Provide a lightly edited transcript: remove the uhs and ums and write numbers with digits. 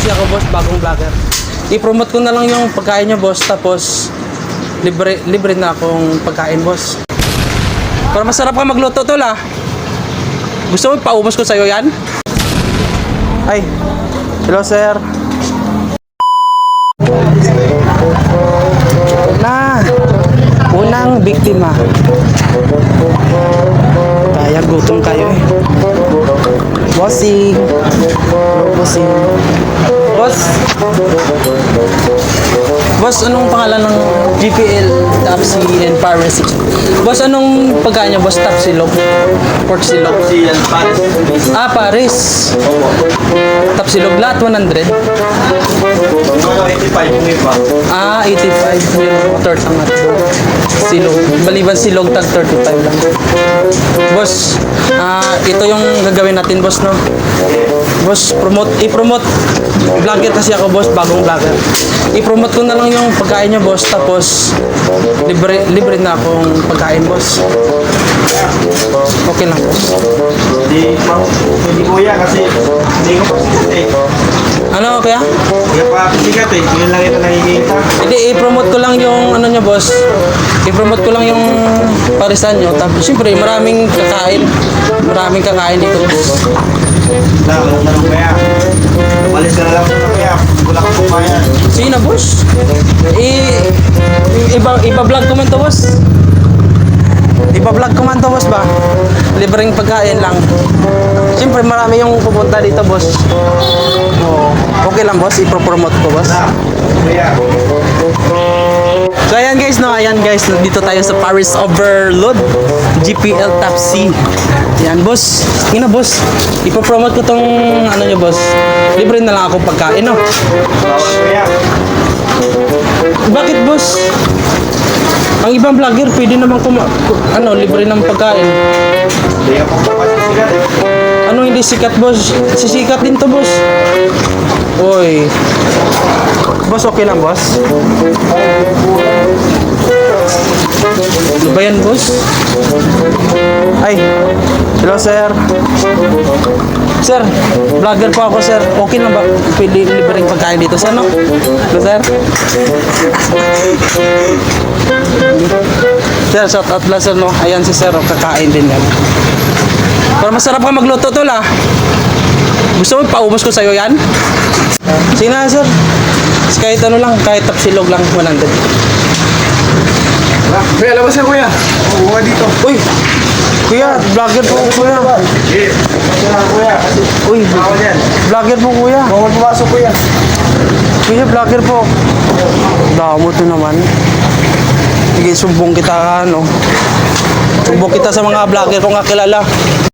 kasi ako, boss, bagong vlogger. I-promote ko na lang yung pagkain niya, boss, tapos libre na akong pagkain, boss. Para masarap ka magluto, tol, ah. Gusto mo paubos ko sa'yo yan? Ay, hello, sir. Na, unang biktima. Kaya gutom kayo eh. Bossing. Bossing. Boss. Boss, anong pangalan ng GPL Tapsi and Paris? Boss, anong pagkain niya, boss? Tapsilog? Pork silog? Ah, Paris. Tapsilog lahat 100? 85 yung iba. Ah, 85. Yung third ang ato. Silog. Baliban silog, tag 35 lang. Boss, ito yung gagawin natin, boss, no? Boss, i-promote. Vlogger kasi ako, boss, bagong vlogger. I-promote ko na lang yung pagkain niya, boss, tapos libre na akong pagkain, boss. Okay lang, boss. Hindi kuya kasi hindi ko pa sikat eh. Ano, kaya? Hindi pa sikat eh. Yun lang ito nakikita. Hindi, i-promote ko lang yung ano niya, boss. I-promote ko lang yung parisan nyo. Tapos, siyempre, maraming kakain. Maraming kakain dito, boss. Tanong kaya. Umalis ka na lang muna kaya. Wala kang kumayan. Sige na, boss. Iba-vlog ko man to, boss. Iba-vlog ko man to, boss ba? Libreng pagkain lang. Siyempre, marami yung pupunta dito, boss. Okay lang, boss. Ipropromote ko, boss. Kuya. So, ayan guys, no? Ayan guys, dito tayo sa Paris Overload GPL Tapsi. Ayan, boss. Sige na, boss. Ipopromote ko tong ano nyo, boss. Libre na lang ako pagkain, no? Bawal kuya. Bakit, boss? Ang ibang vlogger, pwede naman libre ng pagkain. Hindi ka pa sikat eh. Ano hindi sikat, boss? Sisikat din to, boss. Oy. Boss, okay lang, boss? Ano ba yan, boss? Ay, hello, sir. Sir, vlogger po ako, sir. Okay lang ba? Pwede libreng pagkain dito, sir, no? Hello, sir. Sir, shout out lang, sir, no? Ayan si sir, kakain din yan. Para masarap ka magluto, tol, ah. Gusto mo paubos ko sa'yo yan? Sige na, sir. Kahit ano lang, kahit tapsilog lang, 100. Kuya, labas ka kuya. Buka dito. Uy! Kuya, vlogger po ako, kuya. Sige. Kuya. Uy, Bawal yan. vlogger po, kuya. Bawal pumasok kuya. Kuya, vlogger po. Damo to naman. Sige, sumbong kita, ano. Sumbong kita sa mga vlogger kong kakilala.